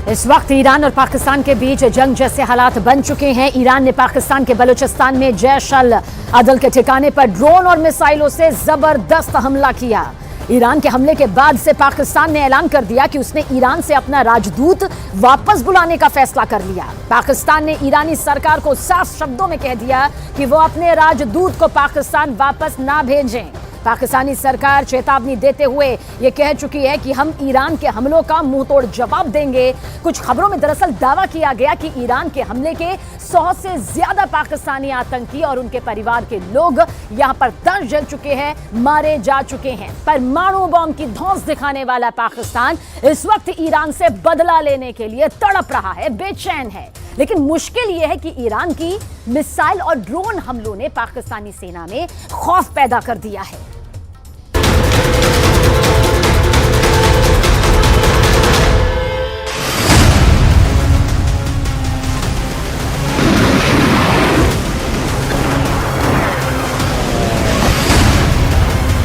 इस वक्त ईरान और पाकिस्तान के बीच जंग जैसे हालात बन चुके हैं। ईरान ने पाकिस्तान के बलूचिस्तान में जैश अल अदल के ठिकाने पर ड्रोन और मिसाइलों से जबरदस्त हमला किया। ईरान के हमले के बाद से पाकिस्तान ने ऐलान कर दिया कि उसने ईरान से अपना राजदूत वापस बुलाने का फैसला कर लिया। पाकिस्तान ने ईरानी सरकार को साफ शब्दों में कह दिया कि वो अपने राजदूत को पाकिस्तान वापस ना भेजें। पाकिस्तानी सरकार चेतावनी देते हुए ये कह चुकी है कि हम ईरान के हमलों का मुंहतोड़ जवाब देंगे। कुछ खबरों में दरअसल दावा किया गया कि ईरान के हमले के 100 से ज्यादा पाकिस्तानी आतंकी और उनके परिवार के लोग यहां पर दर्ज जल चुके हैं, मारे जा चुके हैं। परमाणु बम की धौंस दिखाने वाला पाकिस्तान इस वक्त ईरान से बदला लेने के लिए तड़प रहा है, बेचैन है। लेकिन मुश्किल यह है कि ईरान की मिसाइल और ड्रोन हमलों ने पाकिस्तानी सेना में खौफ पैदा कर दिया है।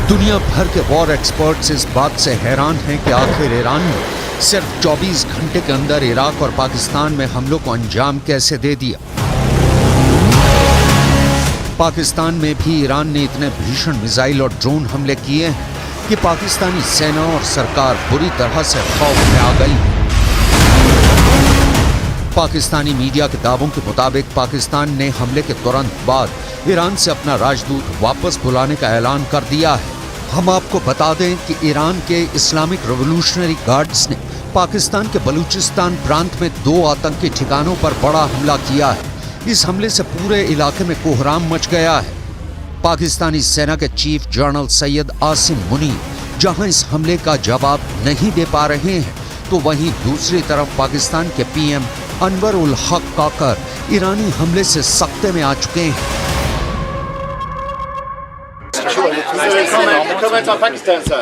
दुनिया भर के वॉर एक्सपर्ट्स इस बात से हैरान हैं कि आखिर ईरान ने सिर्फ 24 घंटे के अंदर इराक और पाकिस्तान में हमलों को अंजाम कैसे दे दिया। पाकिस्तान में भी ईरान ने इतने भीषण मिसाइल और ड्रोन हमले किए हैं कि पाकिस्तानी सेना और सरकार बुरी तरह से खौफ में आ गई। पाकिस्तानी मीडिया के दावों के मुताबिक पाकिस्तान ने हमले के तुरंत बाद ईरान से अपना राजदूत वापस बुलाने का ऐलान कर दिया है। हम आपको बता दें कि ईरान के इस्लामिक रिवॉल्यूशनरी गार्ड्स ने पाकिस्तान के बलूचिस्तान प्रांत में 2 आतंकी ठिकानों पर बड़ा हमला किया है। इस हमले से पूरे इलाके में कोहराम मच गया है। पाकिस्तानी सेना के चीफ जनरल सैयद आसिम मुनीर जहां इस हमले का जवाब नहीं दे पा रहे हैं, तो वहीं दूसरी तरफ पाकिस्तान के पीएम अनवर उल हक काकर ईरानी हमले से सख्ते में आ चुके हैं। Comment en Pakistan, sir?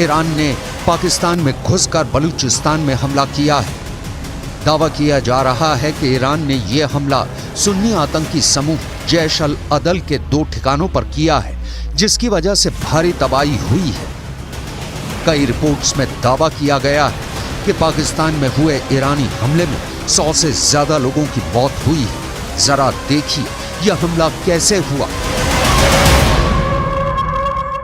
Iran ने पाकिस्तान में घुसकर बलूचिस्तान में हमला किया है। दावा किया जा रहा है कि ईरान ने यह हमला सुन्नी आतंकी समूह जैश अल अदल के 2 ठिकानों पर किया है, जिसकी वजह से भारी तबाही हुई है। कई रिपोर्ट्स में दावा किया गया है कि पाकिस्तान में हुए ईरानी हमले में 100 से ज्यादा लोगों की मौत हुई है। जरा देखिए यह हमला कैसे हुआ।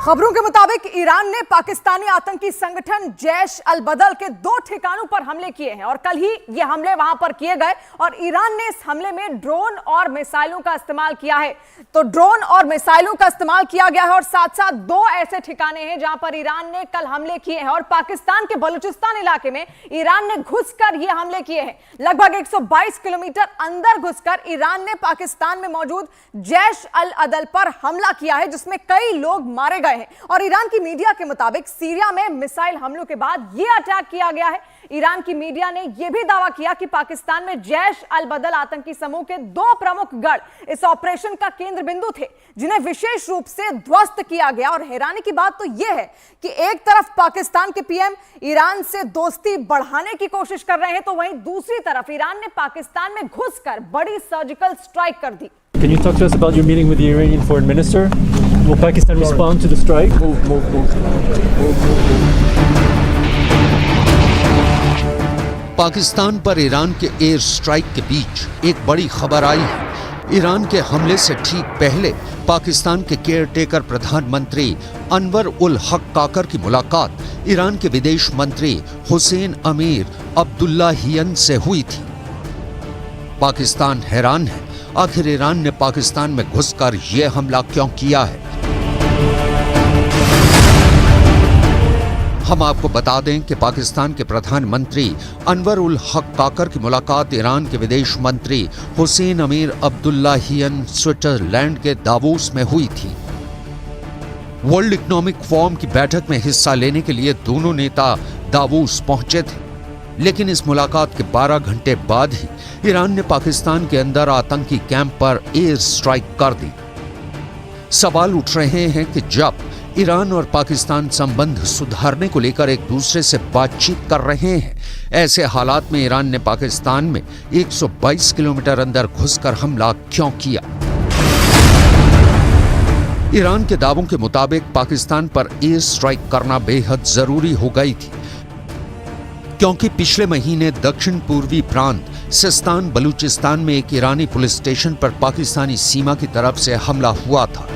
खबरों के मुताबिक ईरान ने पाकिस्तानी आतंकी संगठन जैश अल बदल के 2 ठिकानों पर हमले किए हैं और कल ही ये हमले वहां पर किए गए और ईरान ने इस हमले में ड्रोन और मिसाइलों का इस्तेमाल किया है। तो ड्रोन और मिसाइलों का इस्तेमाल किया गया है और साथ साथ 2 ऐसे ठिकाने हैं जहां पर ईरान ने कल हमले किए हैं और पाकिस्तान के बलूचिस्तान इलाके में ईरान ने घुसकर ये हमले किए हैं। लगभग 122 किलोमीटर अंदर घुसकर ईरान ने पाकिस्तान में मौजूद जैश अल अदल पर हमला किया है, जिसमें कई लोग मारे गए हैं। और ईरान की मीडिया के मुताबिक सीरिया में मिसाइल हमलों के बाद यह अटैक किया गया है। ईरान की मीडिया ने यह भी दावा किया कि पाकिस्तान में जैश अल बदल आतंकी समूह के 2 प्रमुख गढ़ इस ऑपरेशन का केंद्र बिंदु थे, जिन्हें विशेष रूप से ध्वस्त किया गया। और हैरानी की बात तो यह है कि एक तरफ पाकिस्तान के पीएम ईरान से दोस्ती बढ़ाने की कोशिश कर रहे हैं, तो वहीं दूसरी तरफ ईरान ने पाकिस्तान में घुसकर बड़ी सर्जिकल स्ट्राइक कर दी। Can you talk to us about your meeting with the Iranian foreign minister? Will Pakistan respond to the strike? Pakistan पर ईरान के एयर स्ट्राइक के बीच एक बड़ी खबर आई है। ईरान के हमले से ठीक पहले पाकिस्तान के केयरटेकर प्रधानमंत्री अनवर उल हक काकर की मुलाकात ईरान के विदेश मंत्री हुसैन अमीर अब्दुल्लाहियन से हुई थी। पाकिस्तान हैरान है, आखिर ईरान ने पाकिस्तान में घुसकर यह हमला क्यों किया है। हम आपको बता दें कि पाकिस्तान के प्रधानमंत्री अनवर उल हक काकर की मुलाकात ईरान के विदेश मंत्री हुसैन अमीर अब्दुल्लाहियन स्विट्जरलैंड के दावोस में हुई थी। वर्ल्ड इकोनॉमिक फोरम की बैठक में हिस्सा लेने के लिए दोनों नेता दावोस पहुंचे थे, लेकिन इस मुलाकात के 12 घंटे बाद ही ईरान ने पाकिस्तान के अंदर आतंकी कैंप पर एयर स्ट्राइक कर दी। सवाल उठ रहे हैं कि जब ईरान और पाकिस्तान संबंध सुधारने को लेकर एक दूसरे से बातचीत कर रहे हैं। ऐसे हालात में ईरान ने पाकिस्तान में 122 किलोमीटर अंदर घुसकर हमला क्यों किया? ईरान के दावों के मुताबिक पाकिस्तान पर एयर स्ट्राइक करना बेहद जरूरी हो गई थी, क्योंकि पिछले महीने दक्षिण पूर्वी प्रांत सिस्तान बलूचिस्तान में एक ईरानी पुलिस स्टेशन पर पाकिस्तानी सीमा की तरफ से हमला हुआ था।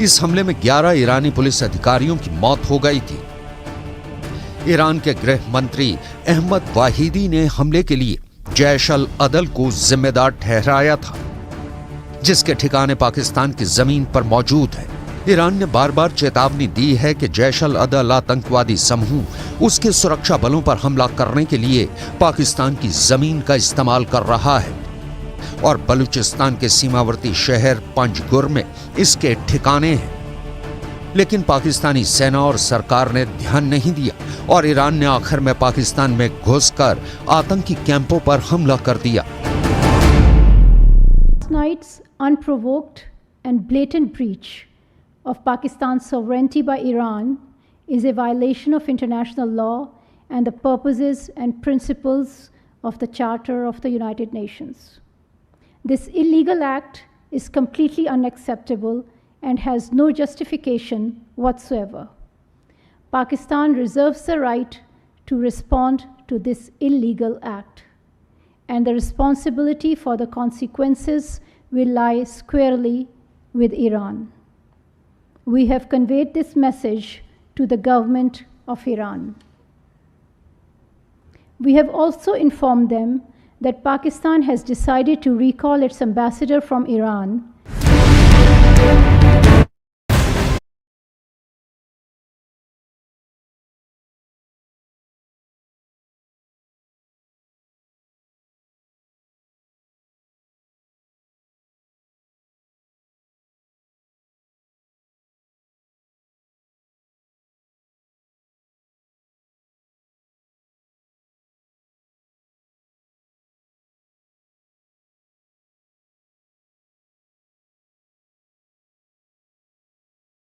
इस हमले में 11 ईरानी पुलिस अधिकारियों की मौत हो गई थी। ईरान के गृह मंत्री अहमद वाहिदी ने हमले के लिए जैश अल अदल को जिम्मेदार ठहराया था, जिसके ठिकाने पाकिस्तान की जमीन पर मौजूद है। ईरान ने बार बार चेतावनी दी है कि जैश अल अदल आतंकवादी समूह उसके सुरक्षा बलों पर हमला करने के लिए पाकिस्तान की जमीन का इस्तेमाल कर रहा है और बलूचिस्तान के सीमावर्ती शहर पंजगुर में इसके ठिकाने हैं। लेकिन पाकिस्तानी सेना और सरकार ने ध्यान नहीं दिया और ईरान ने आखिर में पाकिस्तान में घुसकर आतंकी कैंपों पर हमला कर दिया। Night's unprovoked and blatant breach of Pakistan's sovereignty by Iran is a violation of international law and the purposes and principles of the Charter of the United Nations. This illegal act is completely unacceptable and has no justification whatsoever. Pakistan reserves the right to respond to this illegal act, and the responsibility for the consequences will lie squarely with Iran. We have conveyed this message to the government of Iran. We have also informed them that Pakistan has decided to recall its ambassador from Iran